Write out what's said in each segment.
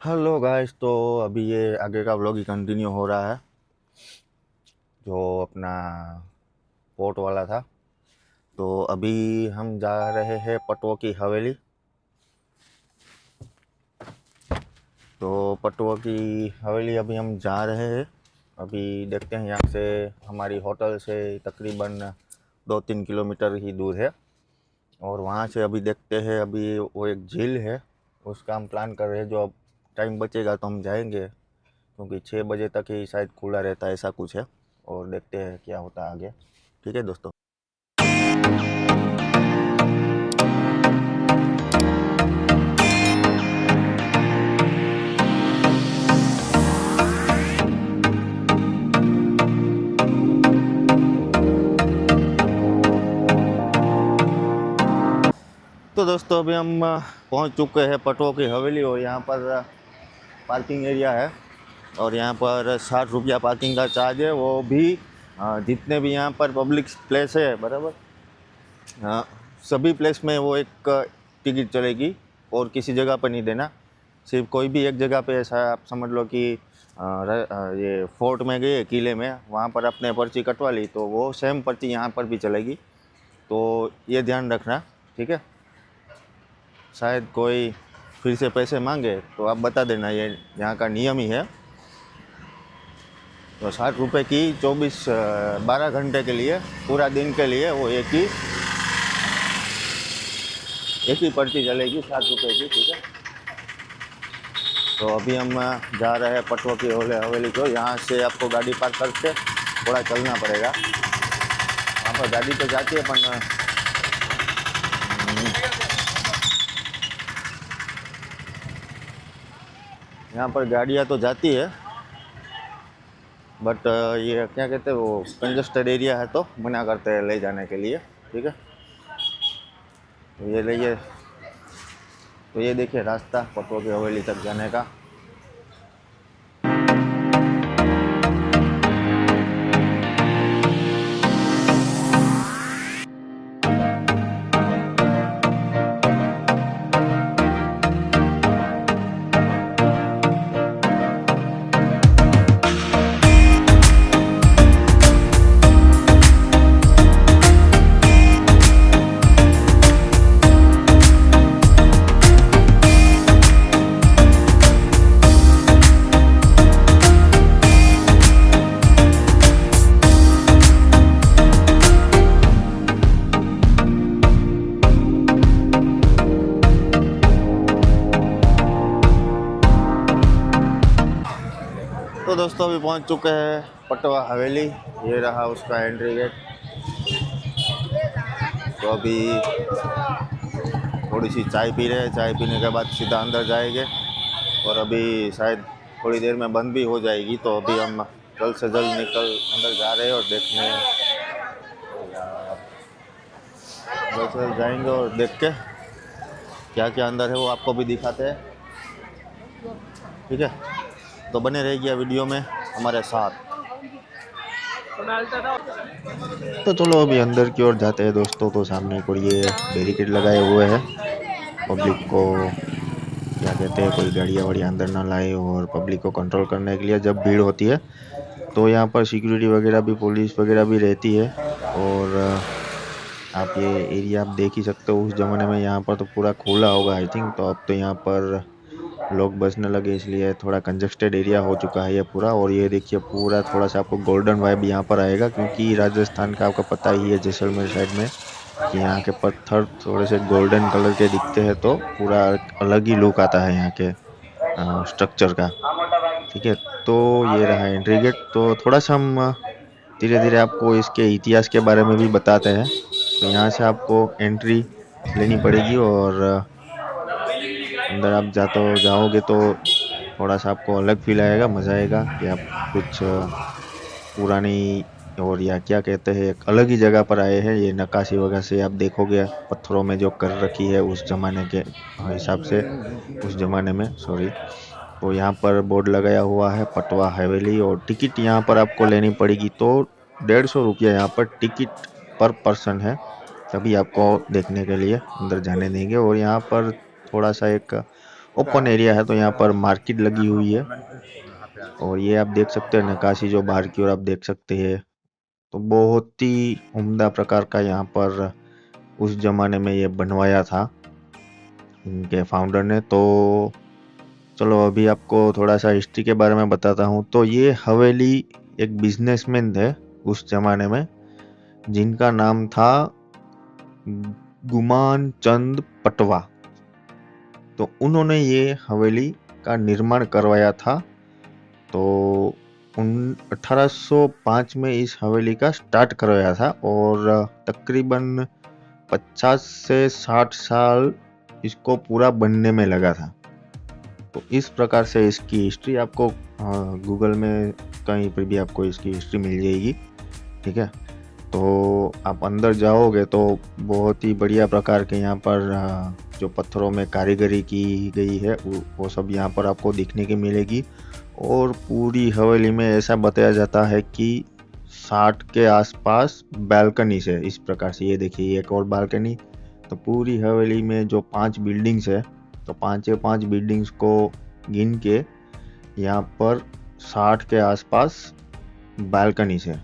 Hello guys. तो अभी ये आगे का व्लॉग ही कंटिन्यू हो रहा है जो अपना पोर्ट वाला था। तो अभी हम जा रहे हैं पटवा की हवेली। तो पटवा की हवेली अभी हम जा रहे हैं। अभी देखते हैं, यहाँ से हमारी होटल से तकरीबन 2-3 किलोमीटर ही दूर है। और वहाँ से अभी देखते हैं, अभी वो एक झील है, उसका हम प्लान कर रहे हैं। जो अब टाइम बचेगा तो हम जाएंगे, क्योंकि 6 बजे तक ही शायद खुला रहता है, ऐसा कुछ है। और देखते हैं क्या होता है आगे। ठीक है दोस्तों। तो दोस्तों अभी हम पहुंच चुके हैं पटवा की हवेली। और यहाँ पर पार्किंग एरिया है, और यहाँ पर 60 रुपया पार्किंग का चार्ज है। वो भी जितने भी यहाँ पर पब्लिक प्लेस है, बराबर, हाँ, सभी प्लेस में वो एक टिकट चलेगी। और किसी जगह पर नहीं देना। सिर्फ कोई भी एक जगह पे, ऐसा आप समझ लो कि ये फोर्ट में गए, किले में, वहाँ पर अपने पर्ची कटवा ली, तो वो सेम पर्ची यहाँ पर भी चलेगी। तो ये ध्यान रखना, ठीक है। शायद कोई फिर से पैसे मांगे तो आप बता देना, ये यहाँ का नियम ही है। तो 60 रुपये की 12 घंटे के लिए, पूरा दिन के लिए वो एक ही पर्ची चलेगी 60 रुपये की, ठीक है। तो अभी हम जा रहे हैं पटवा की हवेली को। यहाँ से आपको गाड़ी पार्क करके थोड़ा चलना पड़ेगा। वहाँ पर गाड़ी तो जाती है, पर यहाँ पर गाड़ियाँ तो जाती है, बट ये क्या कहते हैं, वो कंजस्टेड एरिया है तो मना करते हैं ले जाने के लिए, ठीक है। तो ये देखिए रास्ता पटवा की हवेली तक जाने का। तो दोस्तों अभी पहुंच चुके हैं पटवा हवेली। ये रहा उसका एंट्री गेट। तो अभी थोड़ी सी चाय पी रहे हैं, चाय पीने के बाद सीधा अंदर जाएंगे। और अभी शायद थोड़ी देर में बंद भी हो जाएगी। तो अभी हम जल्द से जल्द निकल अंदर जा रहे हैं और देखने जल्द से जल्द जाएंगे और देख के क्या क्या अंदर है वो आपको भी दिखाते हैं, ठीक है। तो बने रहिए वीडियो में हमारे साथ। तो चलो अभी अंदर की ओर जाते हैं दोस्तों। तो सामने को ये बैरिकेड लगाए हुए हैं, पब्लिक को क्या कहते हैं, कोई गाड़ियाँ वाड़ियाँ अंदर ना लाए, और पब्लिक को कंट्रोल करने के लिए जब भीड़ होती है तो यहाँ पर सिक्योरिटी वगैरह भी, पुलिस वगैरह भी रहती है। और आप ये एरिया आप देख ही सकते हो, उस ज़माने में यहाँ पर तो पूरा खुला होगा आई थिंक। तो अब तो यहाँ पर लोग बसने लगे, इसलिए थोड़ा कंजस्टेड एरिया हो चुका है ये पूरा। और ये देखिए पूरा थोड़ा सा आपको गोल्डन वाइब यहाँ पर आएगा, क्योंकि राजस्थान का आपको पता ही है, जैसलमेर साइड में, कि यहाँ के पत्थर थोड़े से गोल्डन कलर के दिखते हैं। तो पूरा अलग ही लुक आता है यहाँ के स्ट्रक्चर का, ठीक है। तो ये रहा एंट्री गेट। तो थोड़ा सा हम धीरे धीरे आपको इसके इतिहास के बारे में भी बताते हैं। तो यहाँ से आपको एंट्री लेनी पड़ेगी, और अंदर आप जाओगे तो थोड़ा सा आपको अलग फील आएगा, मज़ा आएगा कि आप कुछ पुरानी, और या क्या कहते हैं, एक अलग ही जगह पर आए हैं। ये नक्काशी वगैरह से आप देखोगे पत्थरों में जो कर रखी है उस ज़माने के हिसाब से, उस ज़माने में, सॉरी। तो यहाँ पर बोर्ड लगाया हुआ है पटवा हवेली, और टिकट यहाँ पर आपको लेनी पड़ेगी। तो 150 रुपया यहाँ पर टिकट पर पर्सन है, तभी आपको देखने के लिए अंदर जाने देंगे। और यहाँ पर थोड़ा सा एक ओपन एरिया है, तो यहाँ पर मार्केट लगी हुई है। और ये आप देख सकते हैं नक्काशी जो बाहर की ओर आप देख सकते हैं, तो बहुत ही उम्दा प्रकार का यहाँ पर उस जमाने में ये बनवाया था इनके फाउंडर ने। तो चलो अभी आपको थोड़ा सा हिस्ट्री के बारे में बताता हूँ। तो ये हवेली एक बिजनेसमैन थे उस जमाने में, जिनका नाम था गुमान चंद पटवा। तो उन्होंने ये हवेली का निर्माण करवाया था। तो उन 1805 में इस हवेली का स्टार्ट करवाया था और तकरीबन 50 से 60 साल इसको पूरा बनने में लगा था। तो इस प्रकार से इसकी हिस्ट्री आपको गूगल में कहीं पर भी आपको इसकी हिस्ट्री मिल जाएगी। ठीक है, तो आप अंदर जाओगे तो बहुत ही बढ़िया प्रकार के यहाँ पर जो पत्थरों में कारीगरी की गई है वो सब यहाँ पर आपको दिखने की मिलेगी। और पूरी हवेली में ऐसा बताया जाता है कि 60 के आसपास बालकनी है। इस प्रकार से ये देखिए एक और बालकनी। तो पूरी हवेली में जो 5 बिल्डिंग्स है, तो 5 बिल्डिंग्स को गिन के यहाँ पर 60 के आसपास बालकनी है।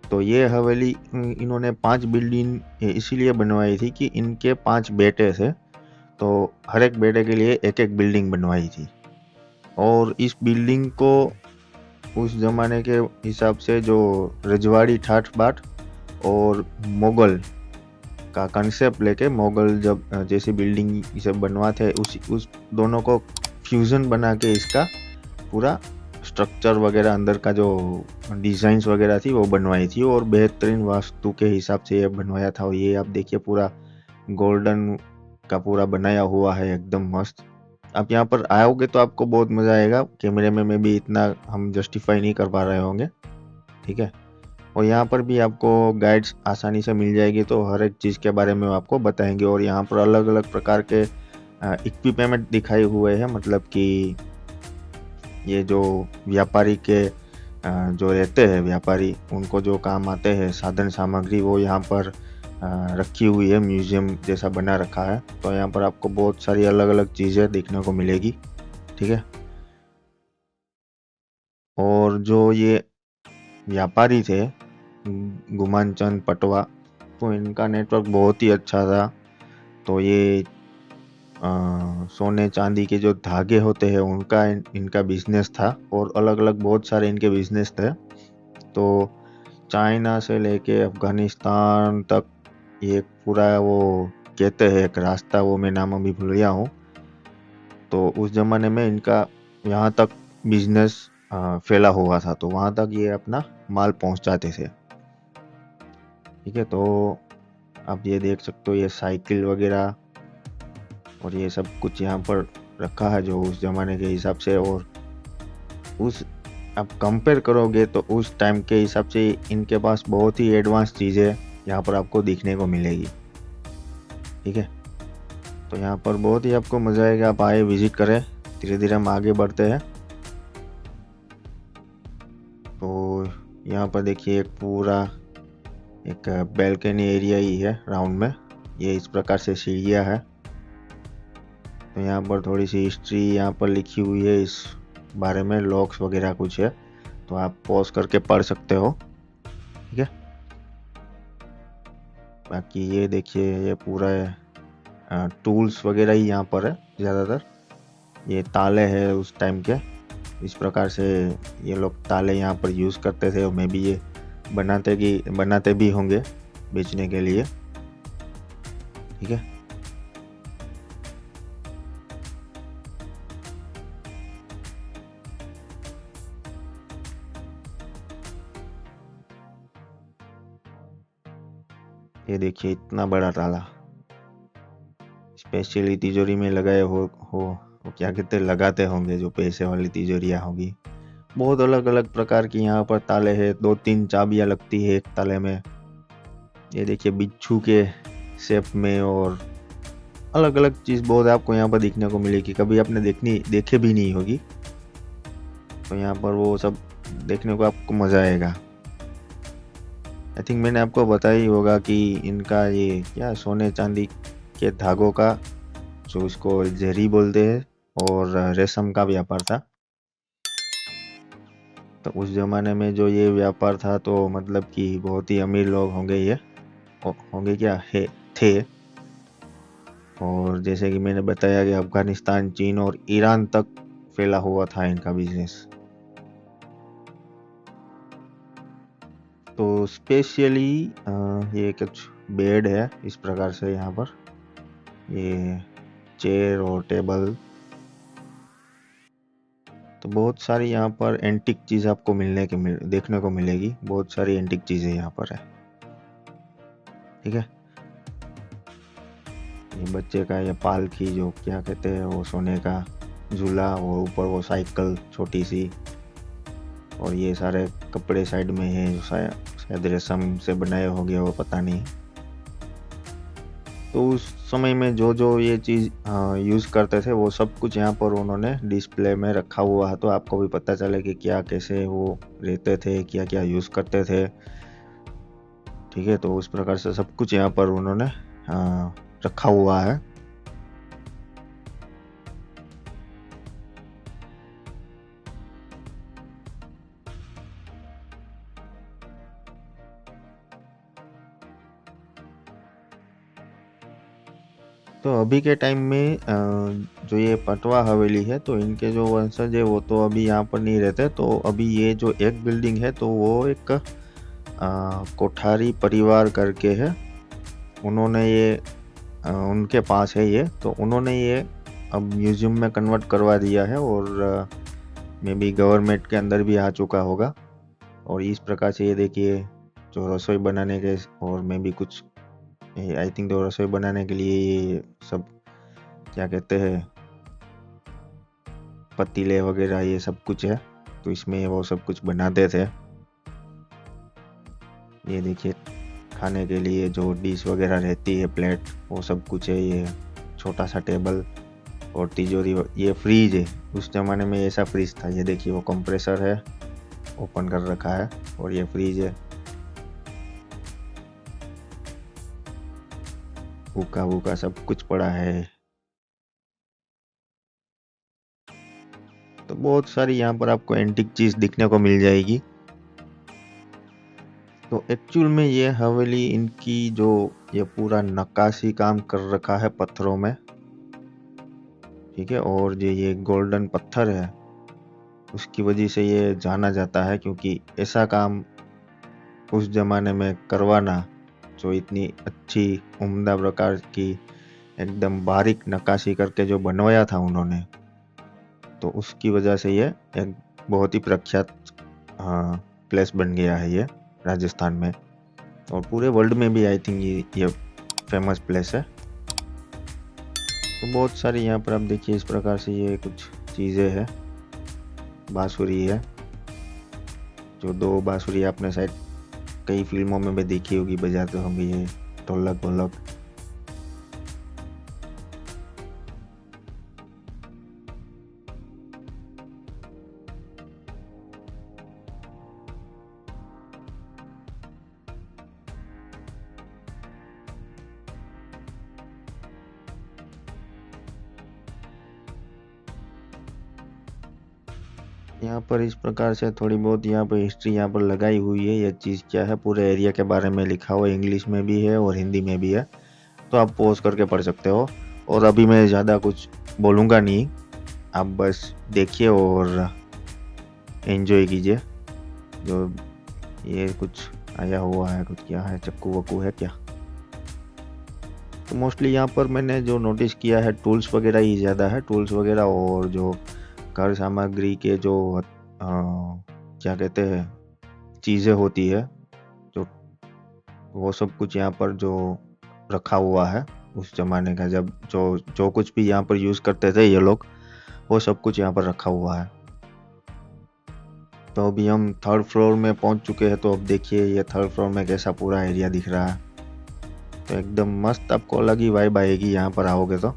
तो ये हवेली इन्होंने 5 बिल्डिंग इसीलिए बनवाई थी कि इनके 5 बेटे थे, तो हर एक बेटे के लिए एक एक बिल्डिंग बनवाई थी। और इस बिल्डिंग को उस जमाने के हिसाब से जो रजवाड़ी ठाठ बाट और मुगल का कंसेप्ट लेके, मुगल जब जैसी बिल्डिंग इसे बनवाते उस दोनों को फ्यूजन बना के इसका पूरा स्ट्रक्चर वगैरह अंदर का जो डिजाइन्स वगैरह थी वो बनवाई थी और बेहतरीन वास्तु के हिसाब से ये बनवाया था। और ये आप देखिए पूरा गोल्डन का पूरा बनाया हुआ है, एकदम मस्त। आप यहाँ पर आओगे तो आपको बहुत मजा आएगा। कैमरे में भी इतना हम जस्टिफाई नहीं कर पा रहे होंगे। ठीक है, और यहाँ पर भी आपको गाइड्स आसानी से मिल जाएगी, तो हर एक चीज़ के बारे में आपको बताएंगे। और यहाँ पर अलग अलग प्रकार के इक्विपमेंट दिखाए हुए हैं, मतलब कि ये जो व्यापारी के जो रहते हैं व्यापारी, उनको जो काम आते हैं साधन सामग्री, वो यहाँ पर रखी हुई है, म्यूजियम जैसा बना रखा है। तो यहाँ पर आपको बहुत सारी अलग अलग चीज़ें देखने को मिलेगी। ठीक है, और जो ये व्यापारी थे गुमान चंद पटवा, तो इनका नेटवर्क बहुत ही अच्छा था। तो ये सोने चांदी के जो धागे होते हैं उनका इनका बिजनेस था और अलग अलग बहुत सारे इनके बिजनेस थे। तो चाइना से लेके अफगानिस्तान तक ये पूरा वो कहते हैं एक रास्ता, वो मैं नाम अभी भूल गया हूँ। तो उस जमाने में इनका यहाँ तक बिजनेस फैला हुआ था, तो वहाँ तक ये अपना माल पहुँचाते थे। ठीक है, तो आप ये देख सकते हो ये साइकिल वगैरह और ये सब कुछ यहाँ पर रखा है जो उस जमाने के हिसाब से। और उस आप कंपेयर करोगे तो उस टाइम के हिसाब से इनके पास बहुत ही एडवांस चीज़ें यहाँ पर आपको दिखने को मिलेगी। ठीक है, तो यहाँ पर बहुत ही आपको मज़ा आएगा, आप आए विजिट करें। धीरे धीरे हम आगे बढ़ते हैं। तो यहाँ पर देखिए एक पूरा एक बैल्कनी एरिया ही है राउंड में, ये इस प्रकार से सीढ़ियाँ है। तो यहाँ पर थोड़ी सी हिस्ट्री यहाँ पर लिखी हुई है, इस बारे में लॉक्स वगैरह कुछ है, तो आप पॉज करके पढ़ सकते हो। ठीक है, बाकी ये देखिए ये पूरा टूल्स वगैरह ही यहाँ पर है ज़्यादातर। ये ताले हैं उस टाइम के, इस प्रकार से ये लोग ताले यहाँ पर यूज़ करते थे और मे भी ये बनाते भी होंगे बेचने के लिए। ठीक है, ये देखिए इतना बड़ा ताला, स्पेशली तिजोरी में लगाए हो वो क्या कहते लगाते होंगे, जो पैसे वाली तिजोरियाँ होगी। बहुत अलग अलग प्रकार की यहाँ पर ताले हैं, 2-3 चाबियाँ लगती है एक ताले में। ये देखिए बिच्छू के शेप में, और अलग अलग चीज़ बहुत आपको यहाँ पर देखने को मिलेगी, कभी आपने देखे भी नहीं होगी। तो यहाँ पर वो सब देखने को आपको मज़ा आएगा। आई थिंक मैंने आपको बताया ही होगा कि इनका ये क्या सोने चांदी के धागों का जो उसको जरी बोलते हैं, और रेशम का व्यापार था। तो उस ज़माने में जो ये व्यापार था, तो मतलब कि बहुत ही अमीर लोग होंगे ये, होंगे क्या है, थे। और जैसे कि मैंने बताया कि अफगानिस्तान, चीन और ईरान तक फैला हुआ था इनका बिजनेस। तो स्पेशली ये कुछ बेड है इस प्रकार से यहाँ पर, ये चेयर और टेबल। तो बहुत सारी यहाँ पर एंटिक चीज़ आपको देखने को मिलेगी। बहुत सारी एंटिक चीज़ें यहाँ पर है, ठीक है। ये बच्चे का ये पालकी, जो क्या कहते हैं वो, सोने का झूला, और ऊपर वो साइकिल छोटी सी, और ये सारे कपड़े साइड में है, जो शायद रेशम से बनाए हो गया वो, पता नहीं। तो उस समय में जो जो ये चीज़ यूज़ करते थे, वो सब कुछ यहाँ पर उन्होंने डिस्प्ले में रखा हुआ है, तो आपको भी पता चले कि क्या कैसे वो रहते थे, क्या क्या यूज़ करते थे, ठीक है। तो उस प्रकार से सब कुछ यहाँ पर उन्होंने रखा हुआ है। तो अभी के टाइम में जो ये पटवा हवेली है, तो इनके जो वंशज है वो तो अभी यहाँ पर नहीं रहते। तो अभी ये जो एक बिल्डिंग है, तो वो एक कोठारी परिवार करके है, उन्होंने ये उनके पास है ये। तो उन्होंने ये अब म्यूजियम में कन्वर्ट करवा दिया है, और मे बी गवर्नमेंट के अंदर भी आ चुका होगा। और इस प्रकार से ये देखिए, जो रसोई बनाने के, और मे बी कुछ, आई थिंक तो रसोई बनाने के लिए ये सब क्या कहते हैं, पतीले वगैरह, ये सब कुछ है। तो इसमें वो सब कुछ बनाते थे। ये देखिए, खाने के लिए जो डिश वगैरह रहती है, प्लेट, वो सब कुछ है। ये छोटा सा टेबल और तिजोरी। ये फ्रीज है, उस जमाने में ऐसा फ्रीज था। ये देखिए, वो कंप्रेसर है, ओपन कर रखा है, और ये फ्रीज है। हुक्का वुक्का सब कुछ पड़ा है। तो बहुत सारी यहाँ पर आपको एंटिक चीज दिखने को मिल जाएगी। तो एक्चुअल में ये हवेली, इनकी जो ये पूरा नक्काशी काम कर रखा है पत्थरों में, ठीक है। और जो ये गोल्डन पत्थर है, उसकी वजह से ये जाना जाता है, क्योंकि ऐसा काम उस जमाने में करवाना, जो इतनी अच्छी उम्दा प्रकार की एकदम बारीक नक्काशी करके जो बनवाया था उन्होंने, तो उसकी वजह से ये एक बहुत ही प्रख्यात प्लेस बन गया है ये राजस्थान में, और पूरे वर्ल्ड में भी आई थिंक ये फेमस प्लेस है। तो बहुत सारी यहाँ पर आप देखिए, इस प्रकार से ये कुछ चीज़ें हैं। बांसुरी है, जो दो बांसुरी आपने शायद कई फिल्मों में भी देखी होगी, बजाते होंगे ये ढोलक वोलक। यहाँ पर इस प्रकार से थोड़ी बहुत यहाँ पर हिस्ट्री यहाँ पर लगाई हुई है। यह चीज़ क्या है, पूरे एरिया के बारे में लिखा हुआ है, इंग्लिश में भी है और हिंदी में भी है। तो आप पॉज करके पढ़ सकते हो। और अभी मैं ज़्यादा कुछ बोलूँगा नहीं, आप बस देखिए और एंजॉय कीजिए। जो ये कुछ आया हुआ है, कुछ क्या है, चक्कू वक्कू है क्या। तो मोस्टली यहाँ पर मैंने जो नोटिस किया है, टूल्स वगैरह ही ज़्यादा है, टूल्स वगैरह, और जो घर सामग्री के जो क्या कहते हैं चीज़ें होती है, जो वो सब कुछ यहाँ पर जो रखा हुआ है उस जमाने का, जब जो जो कुछ भी यहाँ पर यूज़ करते थे ये लोग, वो सब कुछ यहाँ पर रखा हुआ है। तो अभी हम थर्ड फ्लोर में पहुँच चुके हैं। तो अब देखिए ये थर्ड फ्लोर में कैसा पूरा एरिया दिख रहा है। तो एकदम मस्त, आपको अलग ही वाइब आएगी यहाँ पर आओगे तो।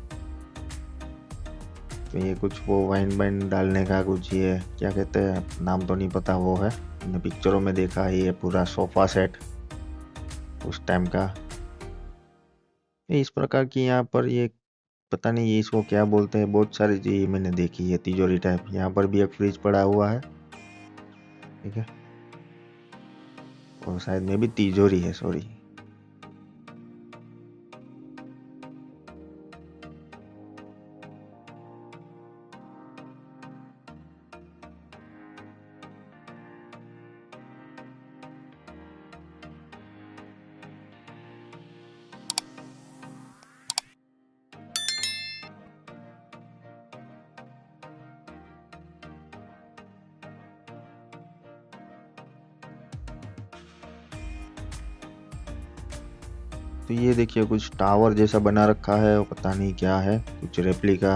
तो ये कुछ वो वाइन वाइन डालने का कुछ, ये क्या कहते हैं, नाम तो नहीं पता, वो है, मैंने पिक्चरों में देखा है, ये पूरा सोफा सेट उस टाइम का। इस प्रकार की यहाँ पर ये पता नहीं ये इसको क्या बोलते हैं, बहुत सारी चीज मैंने देखी है तिजोरी टाइप। यहाँ पर भी एक फ्रिज पड़ा हुआ है, ठीक है, और शायद में भी तिजोरी है, सॉरी। तो ये देखिए कुछ टावर जैसा बना रखा है, वो पता नहीं क्या है, कुछ रेप्लिका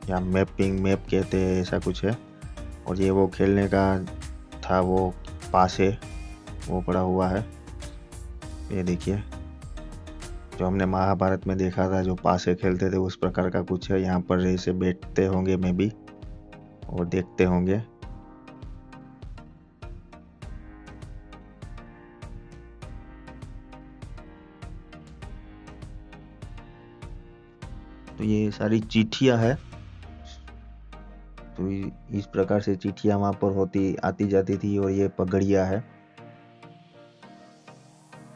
या मैप कहते हैं, ऐसा कुछ है। और ये वो खेलने का था, वो पास है, वो पड़ा हुआ है। ये देखिए जो हमने महाभारत में देखा था, जो पासे खेलते थे, उस प्रकार का कुछ है। यहाँ पर ऐसे बैठते होंगे में भी और देखते होंगे। तो ये सारी चिट्ठियां है। तो इस प्रकार से चिट्ठियां वहां पर होती आती जाती थी। और ये पगड़िया है,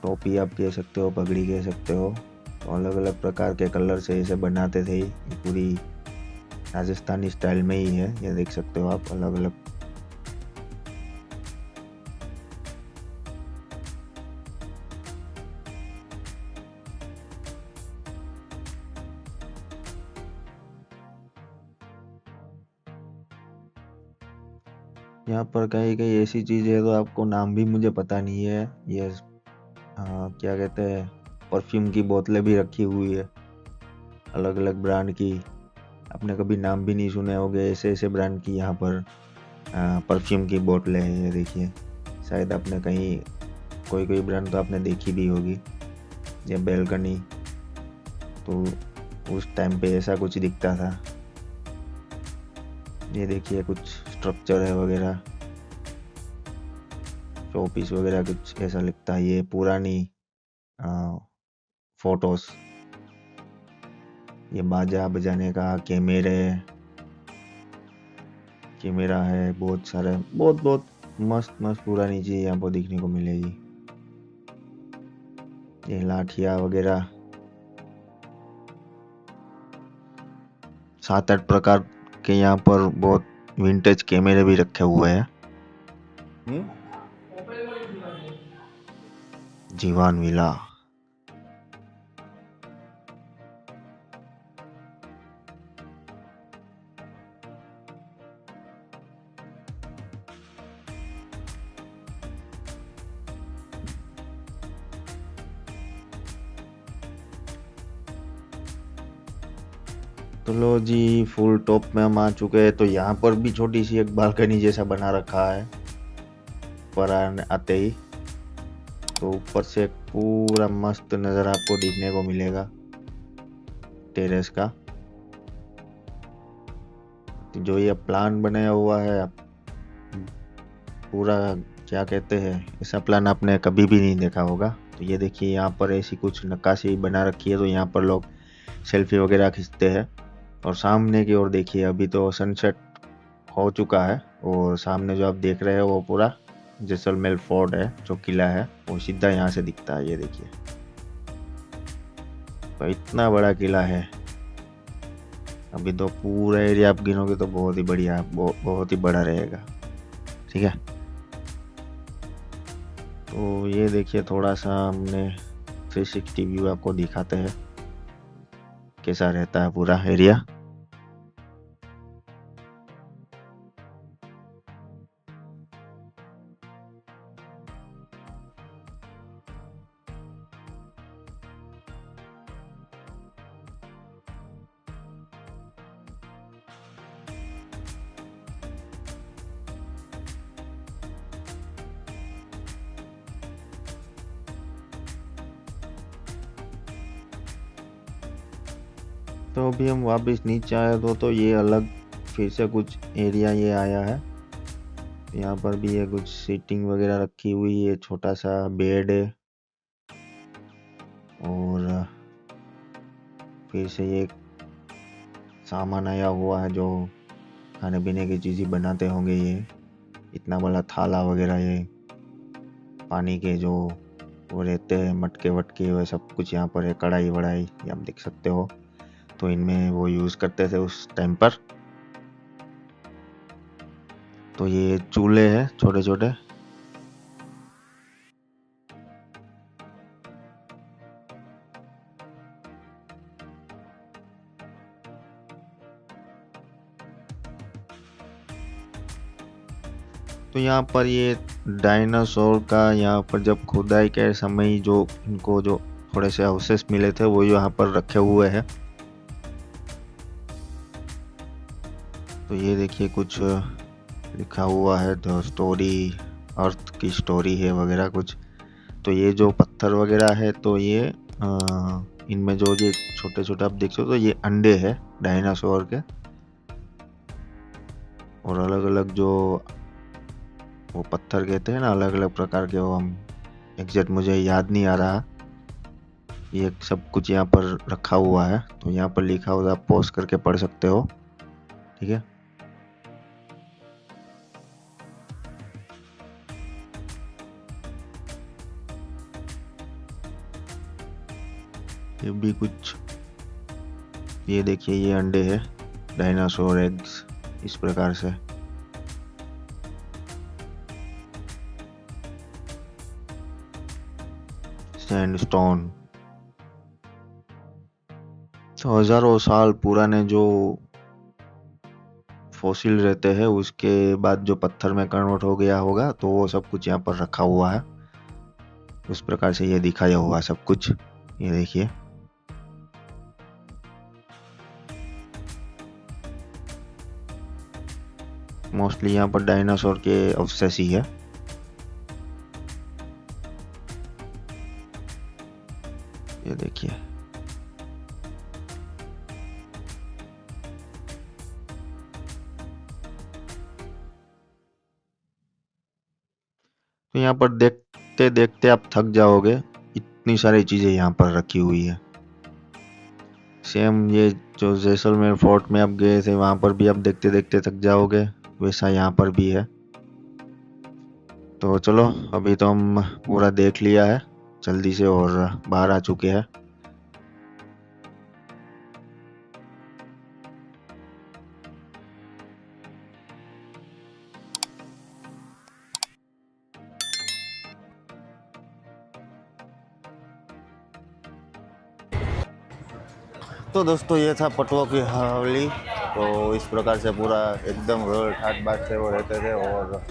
टोपी आप कह सकते हो, पगड़ी कह सकते हो। तो अलग अलग प्रकार के कलर से इसे बनाते थे। ये पूरी राजस्थानी स्टाइल में ही है, ये देख सकते हो आप, अलग अलग। यहाँ पर कई कई ऐसी चीज है, तो आपको नाम भी मुझे पता नहीं है। ये क्या कहते हैं, परफ्यूम की बोतलें भी रखी हुई है, अलग अलग ब्रांड की। आपने कभी नाम भी नहीं सुने होंगे, ऐसे ऐसे ब्रांड की यहाँ पर परफ्यूम की बोतलें हैं। ये देखिए, शायद आपने कहीं कोई कोई ब्रांड तो आपने देखी भी होगी। ये बेलकनी, तो उस टाइम पे ऐसा कुछ दिखता था। ये देखिए कुछ स्ट्रक्चर है वगैरह, शोपीस वगैरह कुछ ऐसा लगता है। ये पुरानी फोटोस, ये बाजा बजाने का कैमरा है, बहुत सारे, बहुत बहुत मस्त मस्त पुरानी चीज यहाँ पर देखने को मिलेगी। ये लाठिया वगैरह, 7-8 प्रकार के यहाँ पर बहुत विंटेज कैमरे भी रखे हुए हैं। जीवान विला। तो लो जी, फुल टॉप में हम आ चुके हैं। तो यहाँ पर भी छोटी सी एक बालकनी जैसा बना रखा है पर आते ही। तो ऊपर से पूरा मस्त नज़र आपको देखने को मिलेगा टेरेस का। तो जो ये प्लान बनाया हुआ है, पूरा क्या कहते हैं, ऐसा प्लान आपने कभी भी नहीं देखा होगा। तो ये देखिए यहाँ पर ऐसी कुछ नक्काशी बना रखी है, तो यहाँ पर लोग सेल्फी वगैरह खींचते हैं। और सामने की ओर देखिए, अभी तो सनसेट हो चुका है, और सामने जो आप देख रहे हो वो पूरा जैसलमेर फोर्ट है, जो किला है, वो सीधा यहाँ से दिखता है। ये देखिए, तो इतना बड़ा किला है। अभी तो पूरा एरिया आप गिनोगे तो बहुत ही बढ़िया, बहुत ही बड़ा रहेगा, ठीक है। तो ये देखिए, थोड़ा सा हमने 360 व्यू आपको दिखाते हैं कैसा रहता है पूरा एरिया। तो अभी हम वापस नीचे आए तो ये अलग फिर से कुछ एरिया ये आया है। यहाँ पर भी ये कुछ सीटिंग वगैरह रखी हुई है, छोटा सा बेड है, और फिर से ये सामान आया हुआ है जो खाने पीने की चीज़ें बनाते होंगे। ये इतना बड़ा थाला वगैरह, ये पानी के जो वो रहते हैं मटके वटके, वह सब कुछ यहाँ पर है। कढ़ाई वढ़ाई ये आप देख सकते हो, तो इनमें वो यूज़ करते थे उस टाइम पर। तो ये चूल्हे हैं छोटे छोटे। तो यहाँ पर ये डायनासोर का यहाँ पर जब खुदाई के समय जो इनको जो थोड़े से अवशेष मिले थे वो यहाँ पर रखे हुए हैं। तो ये देखिए कुछ लिखा हुआ है, द स्टोरी, अर्थ की स्टोरी है वगैरह कुछ। तो ये जो पत्थर वगैरह है, तो ये इनमें जो ये छोटे छोटे आप देख सकते हो, तो ये अंडे है डायनासोर के। और अलग अलग जो वो पत्थर कहते हैं ना, अलग अलग प्रकार के, वो हम एग्जैक्ट मुझे याद नहीं आ रहा। ये सब कुछ यहाँ पर रखा हुआ है। तो यहाँ पर लिखा हुआ, आप पॉज करके पढ़ सकते हो, ठीक है। ये भी कुछ, ये देखिए ये अंडे है, डायनासोर एग्स, इस प्रकार से। सैंडस्टोन, तो हजारों साल पुराने जो फॉसिल रहते हैं उसके बाद जो पत्थर में कन्वर्ट हो गया होगा, तो वो सब कुछ यहाँ पर रखा हुआ है। उस प्रकार से ये दिखाया हुआ सब कुछ, ये देखिए। मोस्टली यहाँ पर डायनासोर के अवशेष ही है। ये देखिए, तो यहाँ पर देखते देखते आप थक जाओगे, इतनी सारी चीजें यहाँ पर रखी हुई है। सेम ये जो जैसलमेर फोर्ट में आप गए थे, वहां पर भी आप देखते देखते थक जाओगे, वैसा यहाँ पर भी है। तो चलो, अभी तो हम पूरा देख लिया है जल्दी से और बाहर आ चुके हैं। तो दोस्तों ये था पटुआ की हवेली। तो इस प्रकार से पूरा एकदम रोड ठाट बाट से वो रहते थे और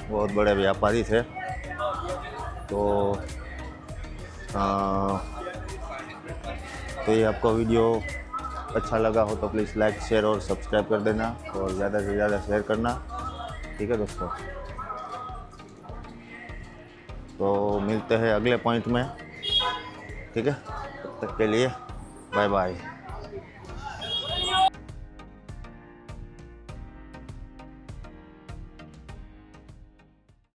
बहुत बड़े व्यापारी थे। तो तो ये आपको वीडियो अच्छा लगा हो तो प्लीज़ लाइक शेयर और सब्सक्राइब कर देना और ज़्यादा से ज़्यादा शेयर करना, ठीक है दोस्तों। तो मिलते हैं अगले पॉइंट में, ठीक है। तब तक के लिए बाय बाय।